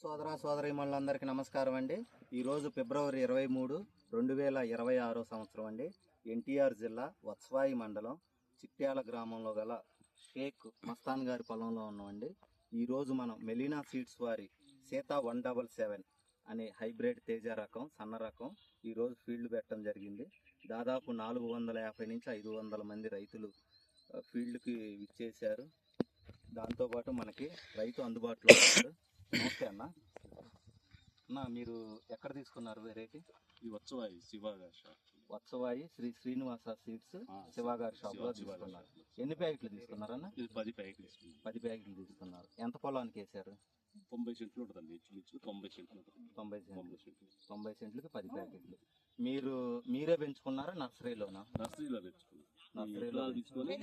సోదరీమణులందరికీ నమస్కారం అండి. ఈరోజు ఫిబ్రవరి 23, 2026 సంవత్సరం అండి. ఎన్టీఆర్ జిల్లా వత్సవాయి మండలం చిట్యాల గ్రామంలో గల షేక్ మస్తాన్ గారి పొలంలో ఉన్నామండి. ఈరోజు మనం మెలీనా సీడ్స్ వారి సీతా 177 అనే హైబ్రిడ్ తేజ రకం సన్న రకం ఈరోజు ఫీల్డ్ పెట్టడం జరిగింది. దాదాపు 450 నుంచి 500 మంది రైతులు ఫీల్డ్కి ఇచ్చేశారు. దాంతోపాటు మనకి రైతు అందుబాటులో ఉన్నారు. నమస్తే అన్న. మీరు ఎక్కడ తీసుకున్నారు వెరైటీ? ఈ వత్సవాయి శివగారి షాప్, వత్సవాయి శ్రీ శ్రీనివాస సీడ్స్ శివగారి షాప్లో తీసుకున్నారు. ఎన్ని ప్యాకెట్లు తీసుకున్నారన్న? 10 ప్యాకెట్లు తీసుకున్నారు. 10 ప్యాకెట్లు తీసుకున్నారు. ఎంత పొలానికి వేశారు? 90 సెంట్లు ఉంటుందండి. 90 సెంట్లు. 90 సెంట్లకి 10 ప్యాకెట్లు. మీరే పెంచుకున్నారా? నర్సరీలోనా? నర్సరీలో పెంచుకున్నాం. విత్తనాలు తీసుకొని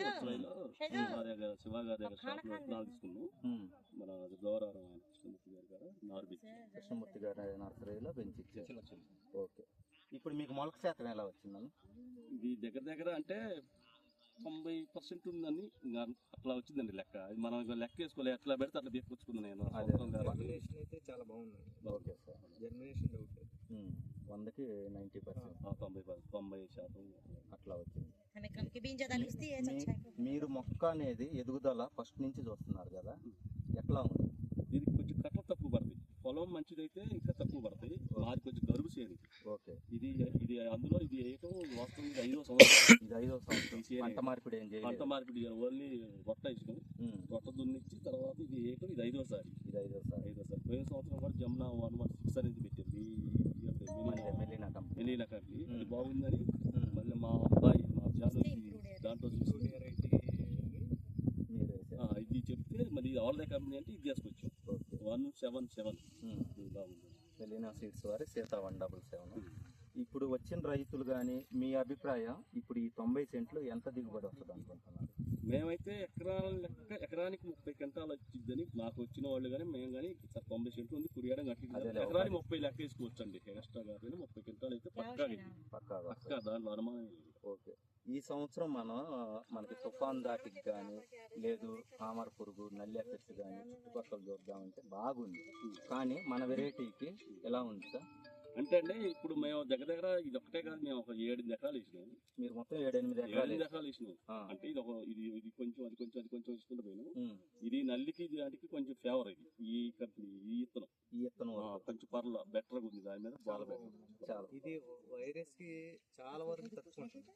శివగారి దగ్గర షాప్ లో విత్తనాలు తీసుకున్నాం. మన గౌరవం కృష్ణమూర్తి గారి గారు కృష్ణమూర్తి గారి నర్సరీలో పెంచి. ఓకే, ఇప్పుడు మీకు మొలక శాతం ఎలా వచ్చిందని? ఇది దగ్గర అంటే 90% ఉందని అట్లా వచ్చిందండి లెక్క. అది మనం లెక్క వేసుకోవాలి, ఎట్లా పెడితే అట్లా తీసుకొచ్చుకున్నాను నేను. అయితే చాలా బాగుంది. ఓకే సార్, జర్మినేషన్ డౌట్ 100కి 90%, 90% అట్లా వచ్చింది. మీరు మొక్క అనేది ఎదుగుదల ఫస్ట్ నుంచి చూస్తున్నారు కదా, ఎట్లా ఉంది? ఇది కొంచెం కట్ల తక్కువ పడుతుంది. పొలం మంచిదైతే ఇంకా తక్కువ పడతాయి. మాది కొంచెం గరుగు చేయాలి. ఓకే, ఇది అందులో ఇది వేయటం వాస్తవం. ఇది 5వ సంవత్సరం. ఇది 5వ సంవత్సరం. పంట మార్పిడి ఏం చేయాలి? పంట మార్పిడి ఓన్లీ రొట్ట ఇచ్చాం. రొట్ట దున్నిచ్చి తర్వాత ఇది వేయటం. ఇది 5వసారి. పోయిన సంవత్సరం కూడా జమునా 116 అనేది పెట్టింది మెలీనా కంపెనీ. అది బాగుందని మళ్ళీ మా అబ్బాయి దాంట్లో చూసి ఇది చెప్తే మళ్ళీ ఆల్ ద కంపెనీ అంటే ఇది చేసుకొచ్చాం. 177 మెలీనా సీడ్స్ వారి సీతా 177. ఇప్పుడు వచ్చిన రైతులు కానీ మీ అభిప్రాయం, ఇప్పుడు ఈ 90 సెంట్లు ఎంత దిగుబడి వస్తుంది అనుకుంటున్నారు? మేమైతే ఎకరానికి 30 క్వింటాలు వచ్చిందని మాకు వచ్చిన వాళ్ళు కానీ మేము కానీ 90 సెంట్లు ఉంది. కురియడం కట్టింది. ఎకరానికి 30 లెక్క వేసుకోవచ్చు అండి. ఎక్స్ట్రా కాదు, 30 క్వింటాలు అయితే పక్కా దాంట్లో అనుమానం. ఓకే, ఈ సంవత్సరం మనకి తుఫాన్ దాటికి కానీ లేదు తామర పురుగు నల్లి ఎఫెక్ట్ కానీ చుట్టుపక్కల చూద్దామంటే బాగుంది. కానీ మన వెరైటీకి ఎలా ఉంది సార్? అంటే అండి ఇప్పుడు మేము దగ్గర ఇది ఒక్కటే కాదు, మేము ఒక 7-8 ఎకరాలు వేసినాం. మీరు మొత్తం 7-8 ఎకరాలు వేసినాం. అంటే ఇది కొంచెం అది కొంచెం ఇస్తుంటే పోయినాం. ఇది నల్లికి దానికి కొంచెం ఫేవర్. ఇది ఈ కంపెనీ ఈ ఇత్తనం కొంచెం పర్ల బెటర్గా ఉంది. దాని మీద చాలా బెటర్. ఇది వైరస్ కి చాలా వరకు తక్కువ ఉంటుంది.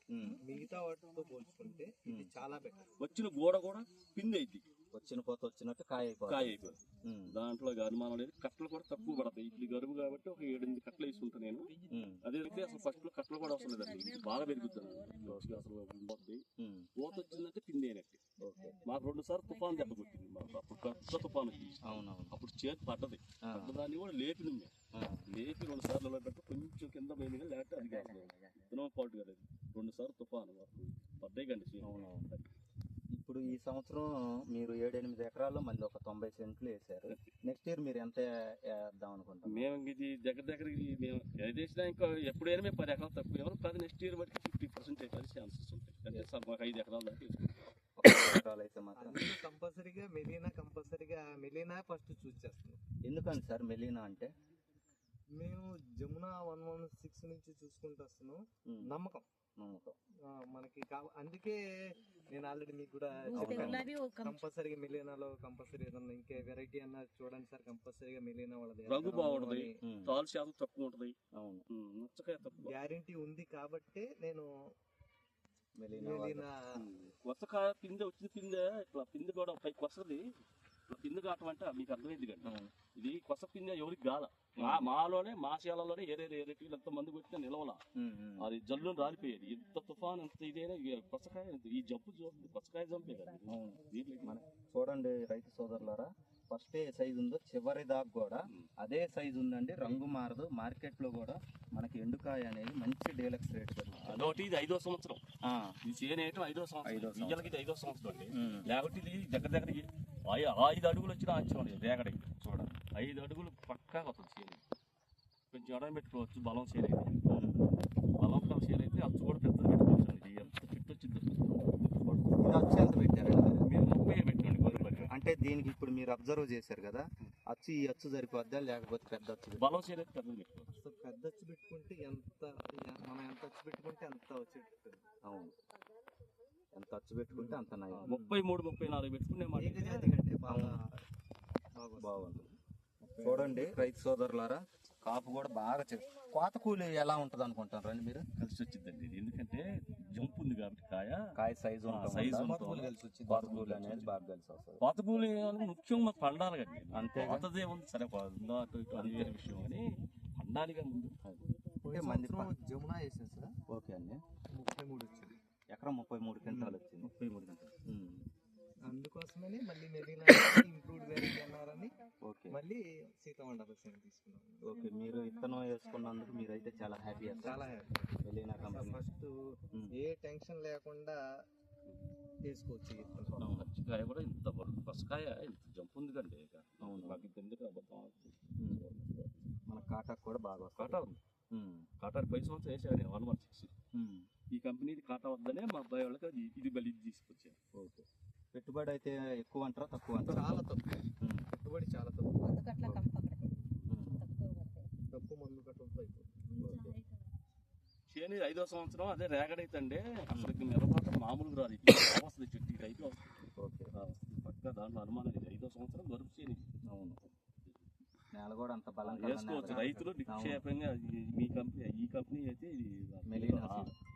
మిగతా వాటితో పోల్చుకుంటే ఇది చాలా బెటర్. వచ్చిన గోడ కూడా పిండి అయింది. వచ్చిన పోత వచ్చినట్టు కాయ అయిపోయింది. దాంట్లో అనుమానం లేదు. కట్టలు కూడా తక్కువ పడతాయి. ఇది గరువు కాబట్టి ఒక 7-8 కట్టలు వేసుకుంటాను నేను. అదే అసలు ఫస్ట్ లో కట్టలు కూడా అవసరం లేదండి. బాగా పెరుగుతుంది. అసలు పోత వచ్చిందంటే పిండి అయినట్టు. మాకు 2 సార్లు తుఫాన్ దెబ్బ కొట్టింది. మాకు అప్పుడు పెద్ద తుఫాన్ వచ్చింది. అప్పుడు చేతి పడ్డది. దాన్ని కూడా లేపి 2 సార్లు పెట్టి కొంచెం కింద పోయింది. లేకపోతే అది కాదు విత్తనం పాటు కదా. 2 సార్లు తుఫాను పడ్డాయి కండి. ఇప్పుడు ఈ సంవత్సరం మీరు 7-8 ఎకరాల్లో మళ్ళీ ఒక 90 సెంట్లు వేసారు. నెక్స్ట్ ఇయర్ మీరు ఎంత వేద్దాం అనుకుంటాం? మేము ఇది దగ్గర మేము ఏదేసినా ఇంకా ఎప్పుడైనా మేము 10 ఎకరాలు తక్కువ ఎవరు కాదు. నెక్స్ట్ ఇయర్ బట్టి 50% అయిపోయి ఛాన్సెస్ ఉంటాయి. అంటే సార్ మాకు 5 ఎకరాలు దాకా ఎకరాలు అయితే మాత్రం కంపల్సరీగా మెలీనా ఫస్ట్ చూస్ చేస్తున్నాం. ఎందుకని సార్ మెలీనా అంటే? మేము జమునా 116 నుంచి చూసుకుంటూ వస్తున్నాం. నమ్మకం మనకి అందుకే నేను ఆల్రెడీ మీకు కూడా కంపల్సరీగా మెలీనాలో కంపల్సరీ ఏదన్నా ఇంకే వెరైటీ అన్నా చూడండి సార్. కంపల్సరీగా మెలీనా వాళ్ళది రంగు బాగుంటది, తాలు శాతం తక్కువ ఉంటది, గ్యారెంటీ ఉంది కాబట్టి నేను మెలీనా కొత్తకాయ పిందె వచ్చిన పిందె ఇట్లా పిందె కూడా పైకి వస్తుంది. పిందె కావటం అంటే మీకు అర్థమైంది కదా. ఇది కొత్త పిందె ఎవరికి గాల. మాలోనే మా శాలలోనే ఏరేటీలు ఎంత మంది కొట్టినా నిలవల. అది జల్లుని రాలిపోయేది. ఎంత తుఫాన్ ఎంత ఇదైనా కొత్తకాయ ఈ జబ్బు కొత్తకాయ చంపే కదా. చూడండి రైతు సోదరులారా, ఫస్ట్ ఏ సైజు ఉందో చివరి దాకా కూడా అదే సైజు ఉందండి. రంగు మారదు. మార్కెట్ లో కూడా మనకి ఎండుకాయ అనేది మంచి డీలక్స్ రేట్ అదొకటి. ఇది 5వ సంవత్సరం. ఇది చేయనేయటం 5వ సంవత్సరం. ఇయ్యాలకి ఇది 5వ సంవత్సరం అండి. లేకపోతే ఇది దగ్గర 5 అడుగులు వచ్చినా ఆశ్చర్యం లేదు. రేగడి చూడండి, 5 అడుగులు పక్కా వస్తుంది. చేను కొంచెం ఎడం పెట్టుకోవచ్చు. బలం చేరైతే అచ్చు కూడా పెద్ద పెట్టుకోవచ్చు. ఇది ఎంత ఫిట్ వచ్చింది ఎంత పెట్టారండి మీరు? 30 పెట్టండి. అంటే దీనికి ఇప్పుడు మీరు అబ్జర్వ్ చేశారు కదా, అచ్చు ఈ అచ్చు సరిపోద్దా లేకపోతే పెద్ద అచ్చు బలం చేయలేదు పెద్దది పెట్టుకోవాలి. అసలు పెద్ద అచ్చు పెట్టుకుంటే మనం ఎంత అచ్చు పెట్టుకుంటే అంత వచ్చేటట్టు. అవును, ఎంత అచ్చు పెట్టుకుంటే అంత నయం. 33, 34 పెట్టుకునే మాట. ఏకజాతి కంటే బాగా బాగుంది. చూడండి రైతు సోదరులారా, కాపు కూడా బాగా కోత కూలి ఎలా ఉంటది అనుకుంటారు రండి మీరు? కలిసి వచ్చిందండి ఇది. ఎందుకంటే జంప్ ఉంది కాబట్టి కాయ సైజు సైజు కోత కూలి అనేది బాగా కలిసి వస్తుంది. కోత కూలి అనేది ముఖ్యంగా పండాలి కండి. అంతే కోతదే ఉంది సరే, ఉందో అటు ఇటు అది వేరే విషయం కానీ పండాలిగా ముందు. పోయిన మంది సంవత్సరం జమునా వేసాను సార్, ఓకే అండి. 33 వచ్చింది. ఎకరం 33 క్వింటాలు వచ్చింది. 33 గంటలు. అందుకోసమని మళ్ళీ మెరీనా ఇంప్రూవ్డ్ వెరైటీ అన్నారని ఓకే మళ్ళీ సీతామండప తీసుకున్నాం. ఓకే, మీరు విత్తనం వేసుకున్నందుకు మీరైతే చాలా హ్యాపీ. చాలా హ్యాపీ. మెలీనా కంపెనీ ఫస్ట్ ఏ టెన్షన్ లేకుండా వేసుకోవచ్చు ఈ విత్తనం. పచ్చికాయ కూడా ఇంత పచ్చకాయ ఇంత జంప్ ఉంది కండి. అవును, మాకు ఇంత అబద్ధం. మన కాటాకు కూడా బాగా వస్తుంది. కాటా ఉంది. కాటా 5 సంవత్సరం వేసాను 116. ఈ కంపెనీ కాటా వద్దనే మా అబ్బాయి వాళ్ళకి ఇది బలి తీసుకొచ్చాను. ఓకే, పెట్టుబడి అయితే ఎక్కువ అంటారా తక్కువ అంటారా? చాలా తక్కువ పెట్టుబడి, చాలా తక్కువ. తక్కువ మందు కట్టడంతో అయిపోతుంది. చేని 5వ సంవత్సరం అదే రేగడైతే అసలు మిరపాత మామూలుగా రాదు. ఇది వస్తుంది చెట్టు ఇది 5 వస్తుంది. ఓకే, పక్క దాంట్లో అనుమానం ఇది 5వ సంవత్సరం గరుపు చేని. అవును, నేల కూడా అంత బలం వేసుకోవచ్చు రైతులు నిక్షేపంగా. ఈ కంపెనీ అయితే ఇది మెలీనా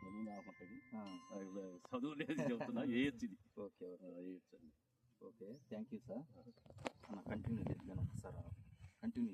మెలీనా ఉంటుంది. చదువు లేదు చెబుతున్నా, వేయచ్చు ఇది. ఓకే వేయచ్చు. Okay, thank you sir. Continue చేద్దాం ఒకసారి, కంటిన్యూ